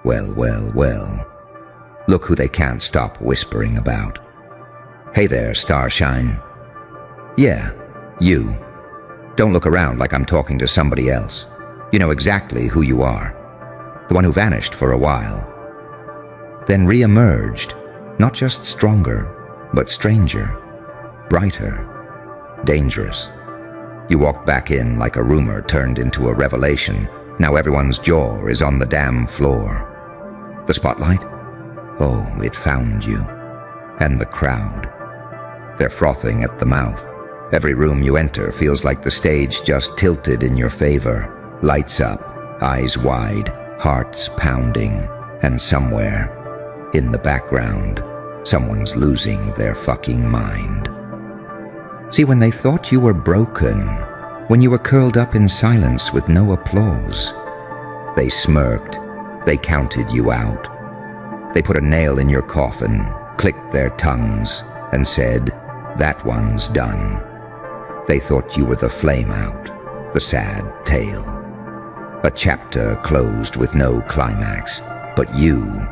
Well, well, well. Look who they can't stop whispering about. Hey there, Starshine. Yeah, you. Don't look around like I'm talking to somebody else. You know exactly who you are. The one who vanished for a while. Then re-emerged, not just stronger, but stranger, brighter, dangerous. You walked back in like a rumor turned into a revelation. Now everyone's jaw is on the damn floor. The spotlight? Oh, it found you. And the crowd. They're frothing at the mouth. Every room you enter feels like the stage just tilted in your favor. Lights up, eyes wide, hearts pounding, and somewhere, in the background, someone's losing their fucking mind. See, when they thought you were broken, when you were curled up in silence with no applause, they smirked, they counted you out. They put a nail in your coffin, clicked their tongues, and said, "That one's done." They thought you were the flame out, the sad tale. A chapter closed with no climax, but you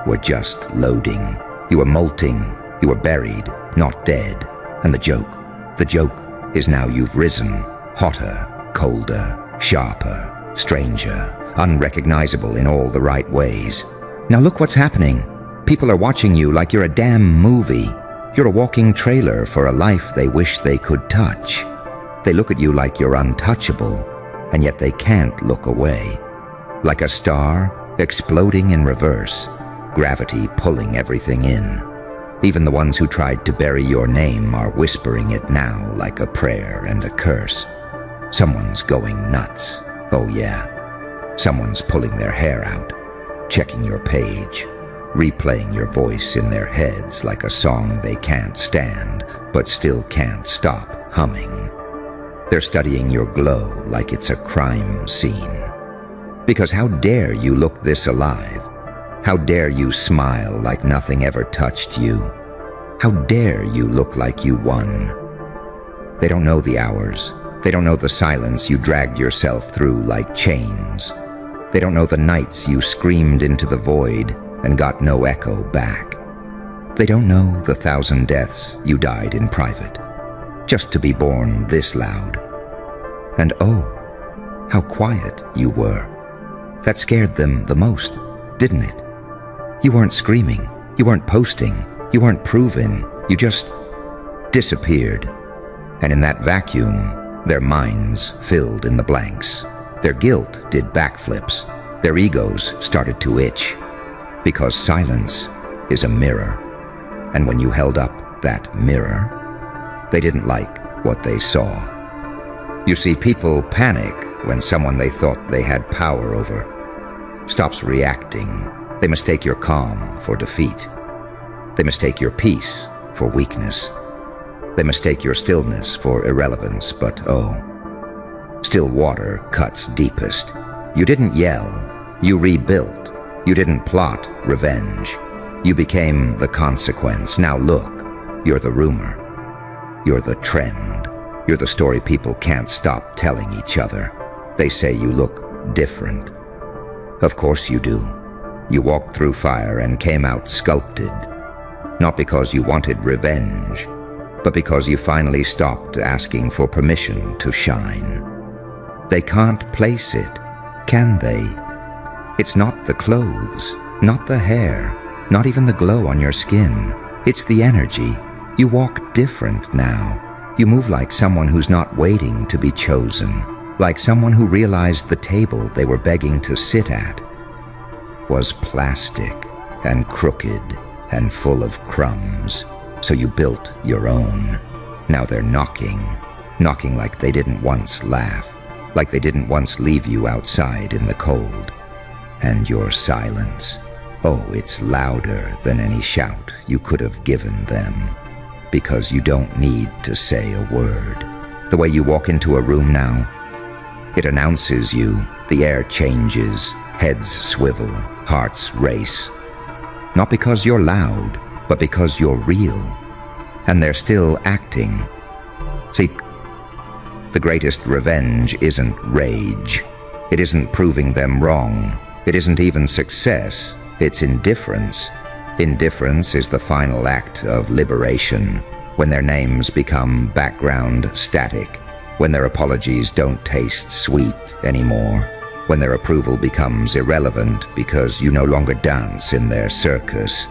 were just loading. You were molting, you were buried, not dead. And the joke is now you've risen, hotter, colder, sharper, stranger, unrecognizable in all the right ways. Now look what's happening. People are watching you like you're a damn movie. You're a walking trailer for a life they wish they could touch. They look at you like you're untouchable, and yet they can't look away. Like a star exploding in reverse, gravity pulling everything in. Even the ones who tried to bury your name are whispering it now like a prayer and a curse. Someone's going nuts. Oh yeah. Someone's pulling their hair out, checking your page, replaying your voice in their heads like a song they can't stand, but still can't stop humming. They're studying your glow like it's a crime scene. Because how dare you look this alive? How dare you smile like nothing ever touched you? How dare you look like you won? They don't know the hours. They don't know the silence you dragged yourself through like chains. They don't know the nights you screamed into the void and got no echo back. They don't know the 1,000 deaths you died in private, just to be born this loud. And oh, how quiet you were. That scared them the most, didn't it? You weren't screaming, you weren't posting, you weren't proven, you just disappeared. And in that vacuum, their minds filled in the blanks. Their guilt did backflips. Their egos started to itch. Because silence is a mirror. And when you held up that mirror, they didn't like what they saw. You see, people panic when someone they thought they had power over stops reacting. They mistake your calm for defeat. They mistake your peace for weakness. They mistake your stillness for irrelevance, but oh, still water cuts deepest. You didn't yell, you rebuilt. You didn't plot revenge. You became the consequence. Now look, you're the rumor. You're the trend. You're the story people can't stop telling each other. They say you look different. Of course you do. You walked through fire and came out sculpted. Not because you wanted revenge, but because you finally stopped asking for permission to shine. They can't place it, can they? It's not the clothes, not the hair, not even the glow on your skin. It's the energy. You walk different now. You move like someone who's not waiting to be chosen, like someone who realized the table they were begging to sit at was plastic and crooked and full of crumbs. So you built your own. Now they're knocking like they didn't once laugh, like they didn't once leave you outside in the cold. And your silence, oh, it's louder than any shout you could have given them, because you don't need to say a word. The way you walk into a room now, it announces you. The air changes, heads swivel, hearts race. Not because you're loud, but because you're real. And they're still acting. See, the greatest revenge isn't rage. It isn't proving them wrong. It isn't even success, it's indifference. Indifference is the final act of liberation, when their names become background static, when their apologies don't taste sweet anymore, when their approval becomes irrelevant because you no longer dance in their circus.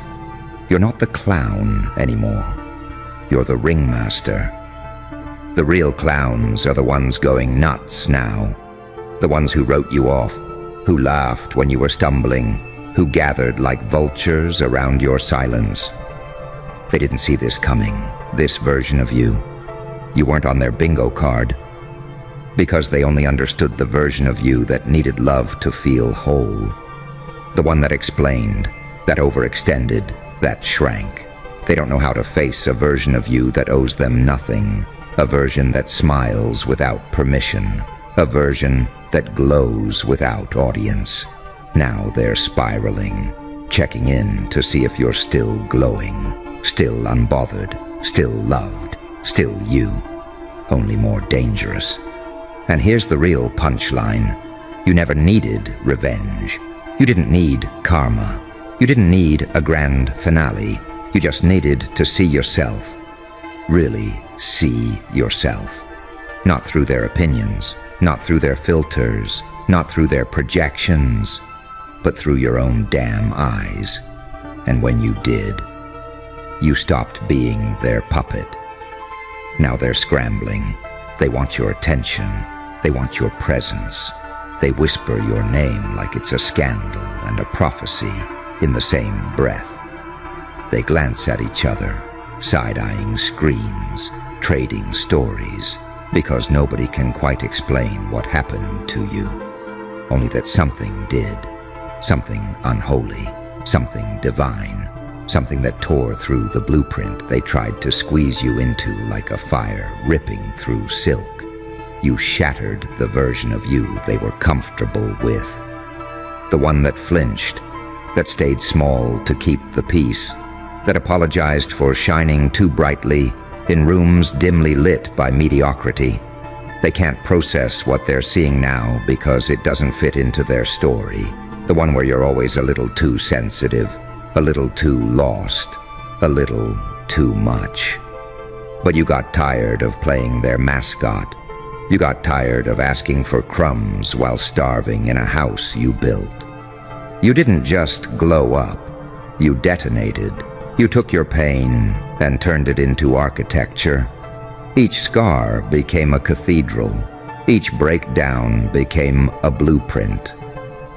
You're not the clown anymore. You're the ringmaster. The real clowns are the ones going nuts now. The ones who wrote you off, who laughed when you were stumbling, who gathered like vultures around your silence. They didn't see this coming, this version of you. You weren't on their bingo card, because they only understood the version of you that needed love to feel whole. The one that explained, that overextended, that shrank. They don't know how to face a version of you that owes them nothing, a version that smiles without permission, a version that glows without audience. Now they're spiraling, checking in to see if you're still glowing, still unbothered, still loved, still you, only more dangerous. And here's the real punchline. You never needed revenge. You didn't need karma. You didn't need a grand finale. You just needed to see yourself. Really see yourself. Not through their opinions, not through their filters, not through their projections, but through your own damn eyes. And when you did, you stopped being their puppet. Now they're scrambling. They want your attention. They want your presence. They whisper your name like it's a scandal and a prophecy in the same breath. They glance at each other, side-eyeing screens, trading stories, because nobody can quite explain what happened to you. Only that something did. Something unholy, something divine, something that tore through the blueprint they tried to squeeze you into like a fire ripping through silk. You shattered the version of you they were comfortable with. The one that flinched, that stayed small to keep the peace, that apologized for shining too brightly in rooms dimly lit by mediocrity. They can't process what they're seeing now because it doesn't fit into their story. The one where you're always a little too sensitive, a little too lost, a little too much. But you got tired of playing their mascot. You got tired of asking for crumbs while starving in a house you built. You didn't just glow up. You detonated. You took your pain and turned it into architecture. Each scar became a cathedral. Each breakdown became a blueprint.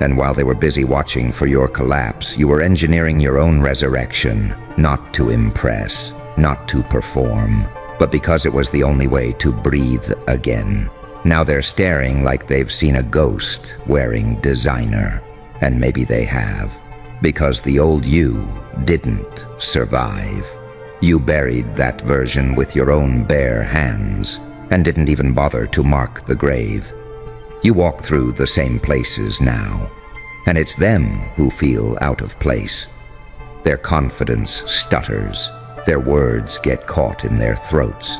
And while they were busy watching for your collapse, you were engineering your own resurrection, not to impress, not to perform, but because it was the only way to breathe again. Now they're staring like they've seen a ghost wearing designer, and maybe they have, because the old you didn't survive. You buried that version with your own bare hands, and didn't even bother to mark the grave. You walk through the same places now, and it's them who feel out of place. Their confidence stutters. Their words get caught in their throats.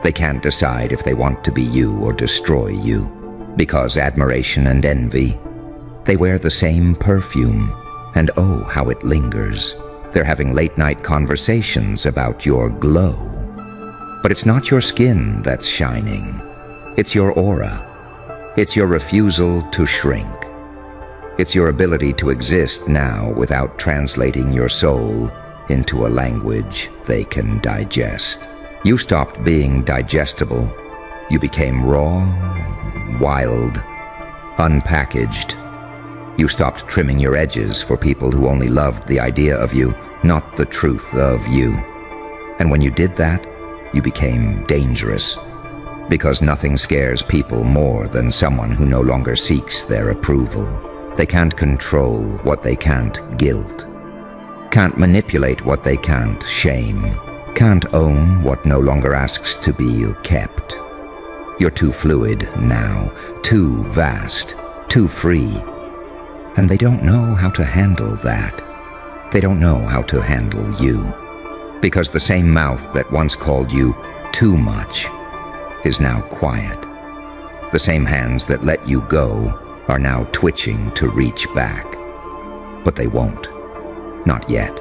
They can't decide if they want to be you or destroy you, because admiration and envy, they wear the same perfume, and oh, how it lingers. They're having late-night conversations about your glow. But it's not your skin that's shining. It's your aura. It's your refusal to shrink. It's your ability to exist now without translating your soul into a language they can digest. You stopped being digestible. You became raw, wild, unpackaged. You stopped trimming your edges for people who only loved the idea of you, not the truth of you. And when you did that, you became dangerous. Because nothing scares people more than someone who no longer seeks their approval. They can't control what they can't guilt. Can't manipulate what they can't shame. Can't own what no longer asks to be kept. You're too fluid now, too vast, too free. And they don't know how to handle that. They don't know how to handle you. Because the same mouth that once called you too much is now quiet. The same hands that let you go are now twitching to reach back. but they won't. Not yet.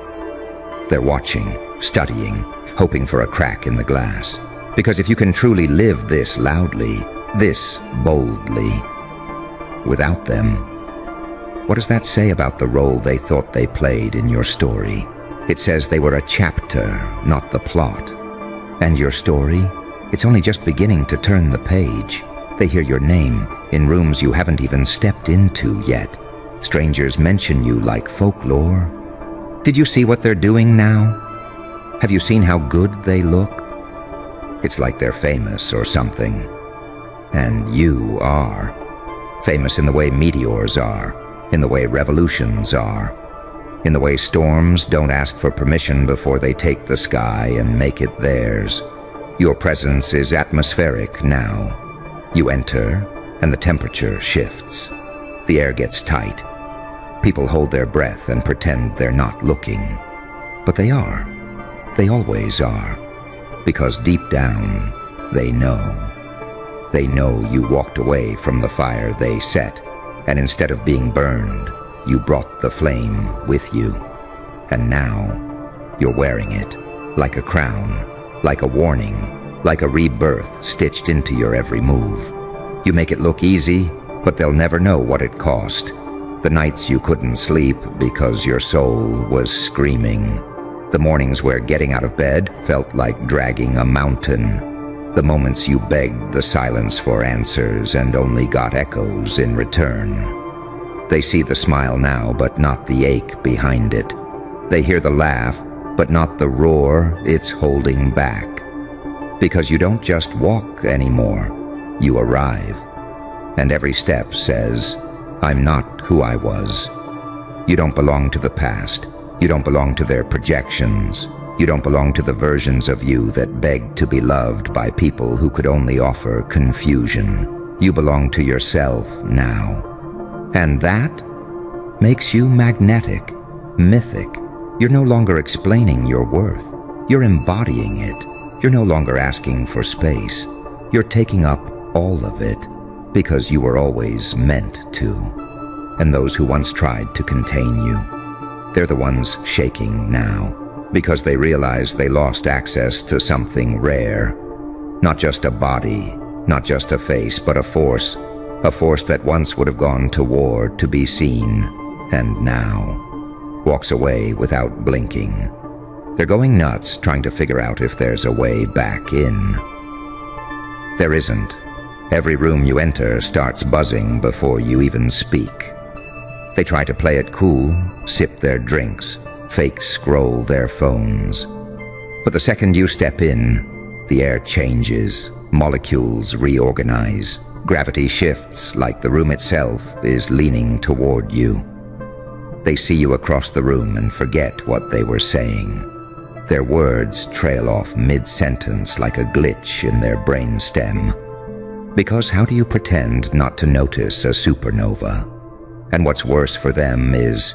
They're watching, studying, hoping for a crack in the glass. Because if you can truly live this loudly, this boldly, without them, what does that say about the role they thought they played in your story? It says they were a chapter, not the plot. And your story? It's only just beginning to turn the page. They hear your name in rooms you haven't even stepped into yet. Strangers mention you like folklore. Did you see what they're doing now? Have you seen how good they look? It's like they're famous or something. And you are. Famous in the way meteors are, in the way revolutions are, in the way storms don't ask for permission before they take the sky and make it theirs. Your presence is atmospheric now. You enter, and the temperature shifts. The air gets tight. People hold their breath and pretend they're not looking. But they are. They always are. Because deep down, they know. They know you walked away from the fire they set, and instead of being burned, you brought the flame with you. And now, you're wearing it, like a crown, like a warning, like a rebirth stitched into your every move. You make it look easy, but they'll never know what it cost. The nights you couldn't sleep because your soul was screaming. The mornings where getting out of bed felt like dragging a mountain. The moments you begged the silence for answers and only got echoes in return. They see the smile now, but not the ache behind it. They hear the laugh, but not the roar it's holding back. Because you don't just walk anymore, you arrive. And every step says, I'm not who I was. You don't belong to the past. You don't belong to their projections. You don't belong to the versions of you that begged to be loved by people who could only offer confusion. You belong to yourself now. And that makes you magnetic, mythic. You're no longer explaining your worth. You're embodying it. You're no longer asking for space. You're taking up all of it because you were always meant to. And those who once tried to contain you, they're the ones shaking now because they realize they lost access to something rare. Not just a body, not just a face, but a force that once would have gone to war to be seen, and now walks away without blinking. They're going nuts trying to figure out if there's a way back in. There isn't. Every room you enter starts buzzing before you even speak. They try to play it cool, sip their drinks, fake scroll their phones. But the second you step in, the air changes, molecules reorganize, gravity shifts like the room itself is leaning toward you. They see you across the room and forget what they were saying. Their words trail off mid-sentence like a glitch in their brainstem. Because how do you pretend not to notice a supernova? And what's worse for them is,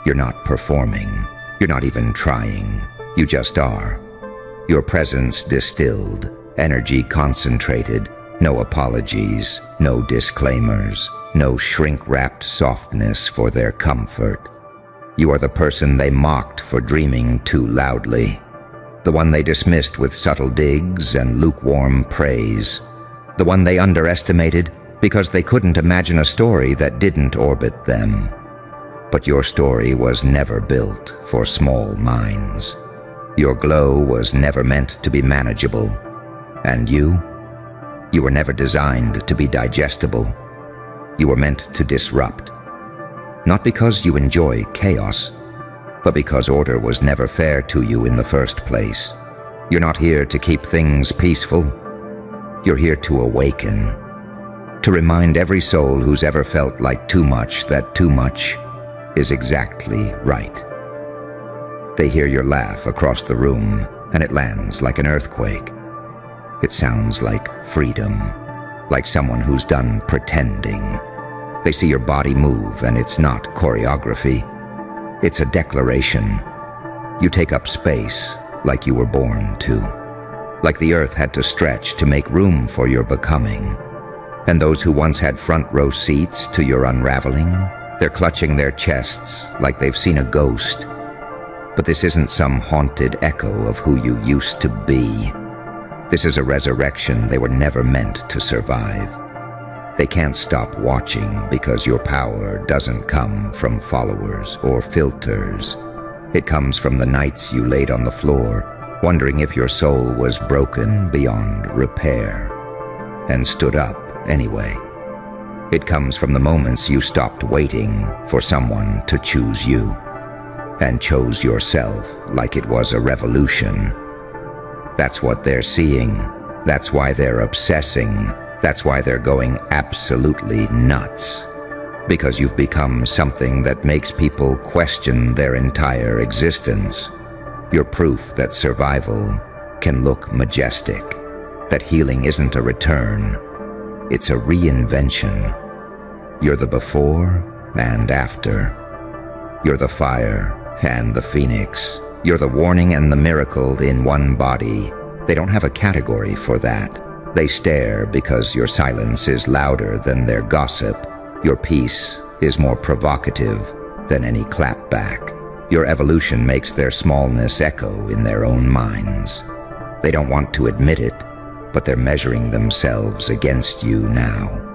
you're not performing. You're not even trying. You just are. Your presence distilled, energy concentrated, no apologies, no disclaimers, no shrink-wrapped softness for their comfort. You are the person they mocked for dreaming too loudly, the one they dismissed with subtle digs and lukewarm praise, the one they underestimated because they couldn't imagine a story that didn't orbit them. But your story was never built for small minds. Your glow was never meant to be manageable. And you were never designed to be digestible. You were meant to disrupt. Not because you enjoy chaos, but because order was never fair to you in the first place. You're not here to keep things peaceful. You're here to awaken. To remind every soul who's ever felt like too much that too much is exactly right. They hear your laugh across the room, and it lands like an earthquake. It sounds like freedom, like someone who's done pretending. They see your body move, and it's not choreography. It's a declaration. You take up space like you were born to. Like the earth had to stretch to make room for your becoming. And those who once had front row seats to your unraveling, They're clutching their chests like they've seen a ghost. But this isn't some haunted echo of who you used to be. This is a resurrection they were never meant to survive. They can't stop watching because your power doesn't come from followers or filters. It comes from the nights you laid on the floor, wondering if your soul was broken beyond repair, and stood up anyway. It comes from the moments you stopped waiting for someone to choose you, and chose yourself like it was a revolution. That's what they're seeing. That's why they're obsessing. That's why they're going absolutely nuts. Because you've become something that makes people question their entire existence. You're proof that survival can look majestic, that healing isn't a return, it's a reinvention. You're the before and after. You're the fire and the phoenix. You're the warning and the miracle in one body. They don't have a category for that. They stare because your silence is louder than their gossip. Your peace is more provocative than any clapback. Your evolution makes their smallness echo in their own minds. They don't want to admit it, but they're measuring themselves against you now.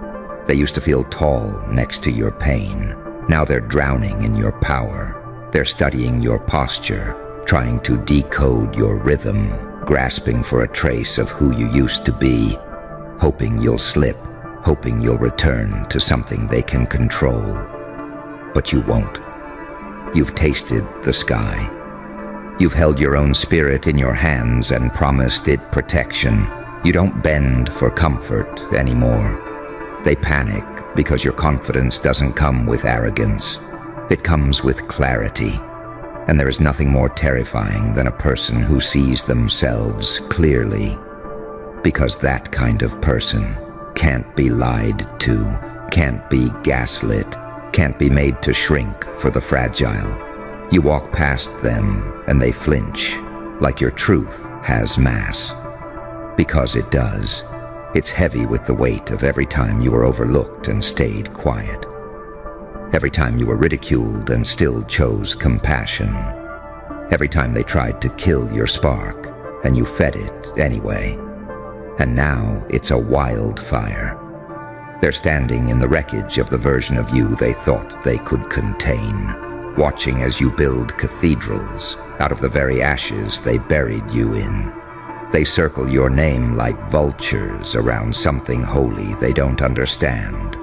They used to feel tall next to your pain. Now they're drowning in your power. They're studying your posture, trying to decode your rhythm, grasping for a trace of who you used to be, hoping you'll slip, hoping you'll return to something they can control. But you won't. You've tasted the sky. You've held your own spirit in your hands and promised it protection. You don't bend for comfort anymore. They panic because your confidence doesn't come with arrogance. It comes with clarity. And there is nothing more terrifying than a person who sees themselves clearly. Because that kind of person can't be lied to, can't be gaslit, can't be made to shrink for the fragile. You walk past them and they flinch, like your truth has mass. Because it does. It's heavy with the weight of every time you were overlooked and stayed quiet. Every time you were ridiculed and still chose compassion. Every time they tried to kill your spark and you fed it anyway. And now it's a wildfire. They're standing in the wreckage of the version of you they thought they could contain, watching as you build cathedrals out of the very ashes they buried you in. They circle your name like vultures around something holy they don't understand,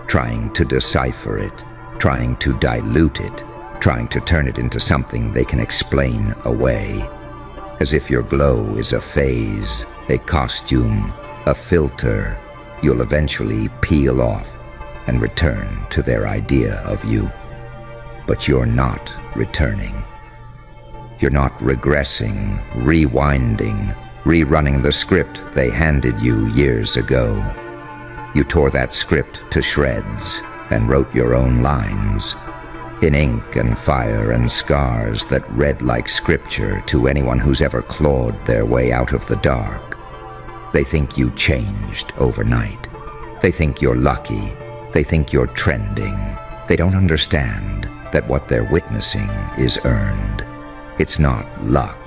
trying to decipher it, trying to dilute it, trying to turn it into something they can explain away. As if your glow is a phase, a costume, a filter you'll eventually peel off and return to their idea of you. But you're not returning. You're not regressing, rewinding, rerunning the script they handed you years ago. You tore that script to shreds and wrote your own lines, in ink and fire and scars that read like scripture to anyone who's ever clawed their way out of the dark. They think you changed overnight. They think you're lucky. They think you're trending. They don't understand that what they're witnessing is earned. It's not luck.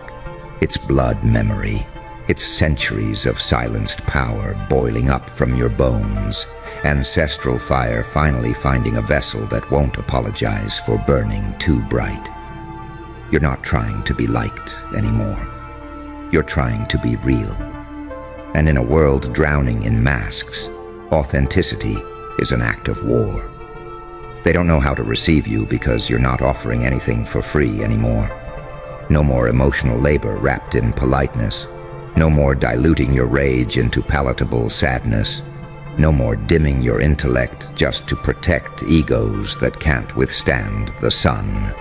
It's blood memory. It's centuries of silenced power boiling up from your bones. Ancestral fire finally finding a vessel that won't apologize for burning too bright. You're not trying to be liked anymore. You're trying to be real. And in a world drowning in masks, authenticity is an act of war. They don't know how to receive you because you're not offering anything for free anymore. No more emotional labor wrapped in politeness. No more diluting your rage into palatable sadness. No more dimming your intellect just to protect egos that can't withstand the sun.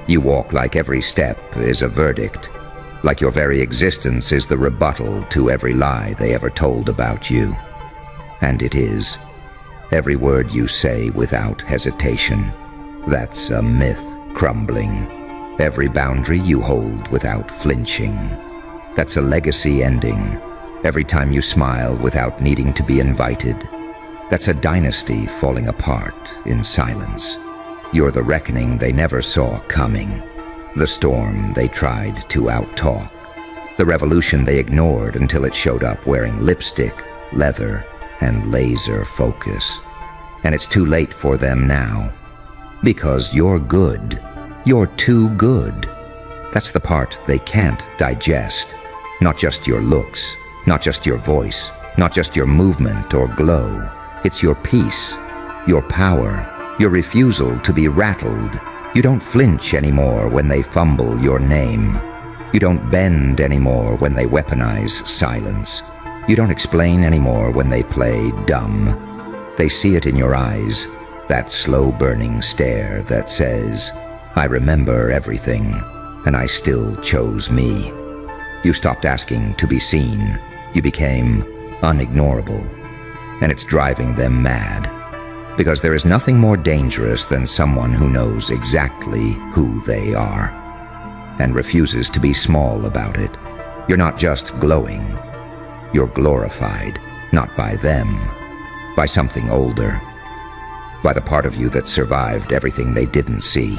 You walk like every step is a verdict, like your very existence is the rebuttal to every lie they ever told about you. And it is. Every word you say without hesitation, that's a myth crumbling. Every boundary you hold without flinching, that's a legacy ending. Every time you smile without needing to be invited, that's a dynasty falling apart in silence. You're the reckoning they never saw coming, the storm they tried to outtalk, the revolution they ignored until it showed up wearing lipstick, leather, and laser focus. And it's too late for them now, because you're good. You're too good. That's the part they can't digest. Not just your looks, not just your voice, not just your movement or glow. It's your peace, your power, your refusal to be rattled. You don't flinch anymore when they fumble your name. You don't bend anymore when they weaponize silence. You don't explain anymore when they play dumb. They see it in your eyes, that slow-burning stare that says, I remember everything, and I still chose me. You stopped asking to be seen. You became unignorable. And it's driving them mad. Because there is nothing more dangerous than someone who knows exactly who they are and refuses to be small about it. You're not just glowing. You're glorified, not by them, by something older, by the part of you that survived everything they didn't see,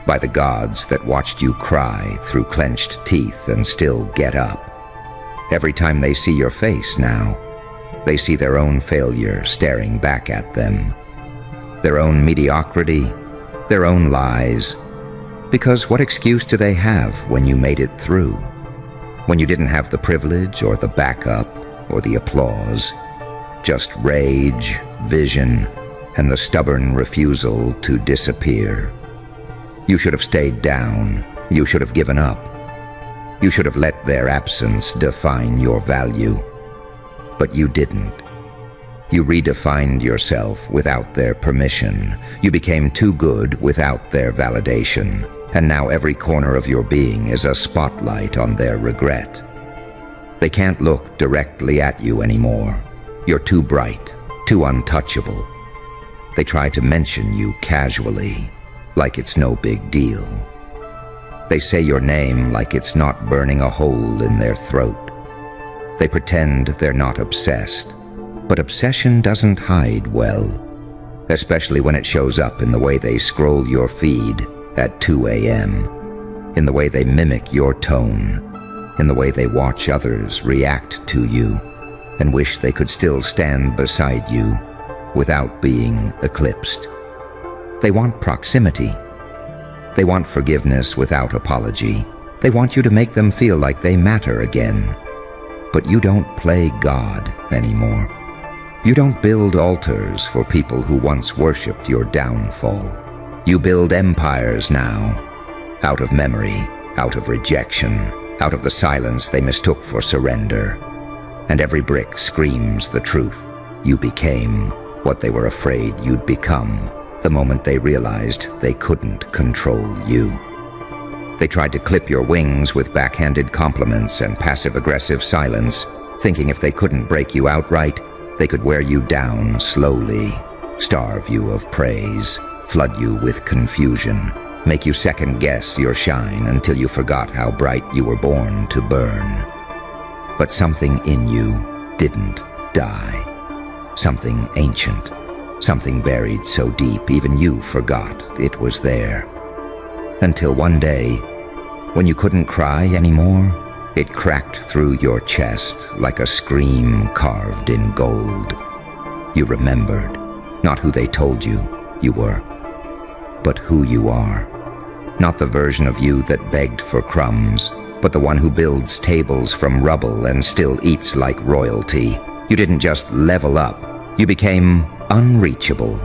by the gods that watched you cry through clenched teeth and still get up. Every time they see your face now, they see their own failure staring back at them, their own mediocrity, their own lies. Because what excuse do they have when you made it through? When you didn't have the privilege or the backup or the applause? Just rage, vision, and the stubborn refusal to disappear. You should have stayed down. You should have given up. You should have let their absence define your value. But you didn't. You redefined yourself without their permission. You became too good without their validation. And now every corner of your being is a spotlight on their regret. They can't look directly at you anymore. You're too bright, too untouchable. They try to mention you casually, like it's no big deal. They say your name like it's not burning a hole in their throat. They pretend they're not obsessed, but obsession doesn't hide well, especially when it shows up in the way they scroll your feed at 2 a.m., in the way they mimic your tone, in the way they watch others react to you and wish they could still stand beside you without being eclipsed. They want proximity. They want forgiveness without apology. They want you to make them feel like they matter again. But you don't play God anymore. You don't build altars for people who once worshipped your downfall. You build empires now, out of memory, out of rejection, out of the silence they mistook for surrender. And every brick screams the truth. You became what they were afraid you'd become the moment they realized they couldn't control you. They tried to clip your wings with backhanded compliments and passive-aggressive silence, thinking if they couldn't break you outright, they could wear you down slowly, starve you of praise, flood you with confusion, make you second-guess your shine until you forgot how bright you were born to burn. But something in you didn't die. Something ancient, something buried so deep even you forgot it was there. Until one day, when you couldn't cry anymore, it cracked through your chest like a scream carved in gold. You remembered, not who they told you were, but who you are. Not the version of you that begged for crumbs, but the one who builds tables from rubble and still eats like royalty. You didn't just level up, you became unreachable.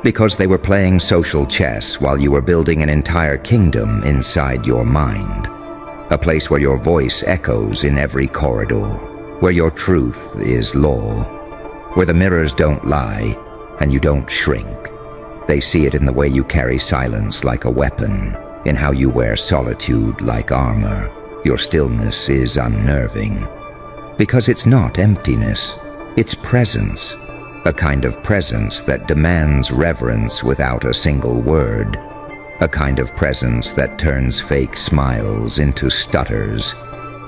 Because they were playing social chess while you were building an entire kingdom inside your mind. A place where your voice echoes in every corridor, where your truth is law, where the mirrors don't lie and you don't shrink. They see it in the way you carry silence like a weapon, in how you wear solitude like armor. Your stillness is unnerving. Because it's not emptiness, it's presence. A kind of presence that demands reverence without a single word. A kind of presence that turns fake smiles into stutters.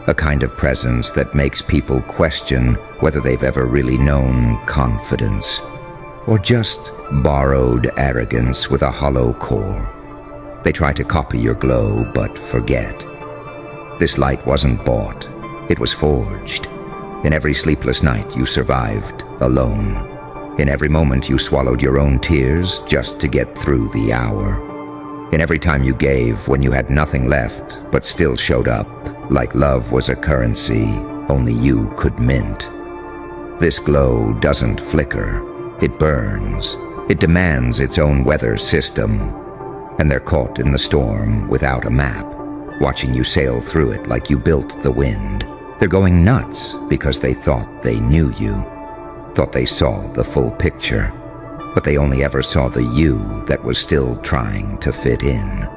A kind of presence that makes people question whether they've ever really known confidence. Or just borrowed arrogance with a hollow core? They try to copy your glow, but forget. This light wasn't bought, it was forged. In every sleepless night you survived alone. In every moment you swallowed your own tears just to get through the hour. In every time you gave when you had nothing left, but still showed up, like love was a currency only you could mint. This glow doesn't flicker, it burns. It demands its own weather system. And they're caught in the storm without a map, watching you sail through it like you built the wind. They're going nuts because they thought they knew you, thought they saw the full picture, but they only ever saw the you that was still trying to fit in.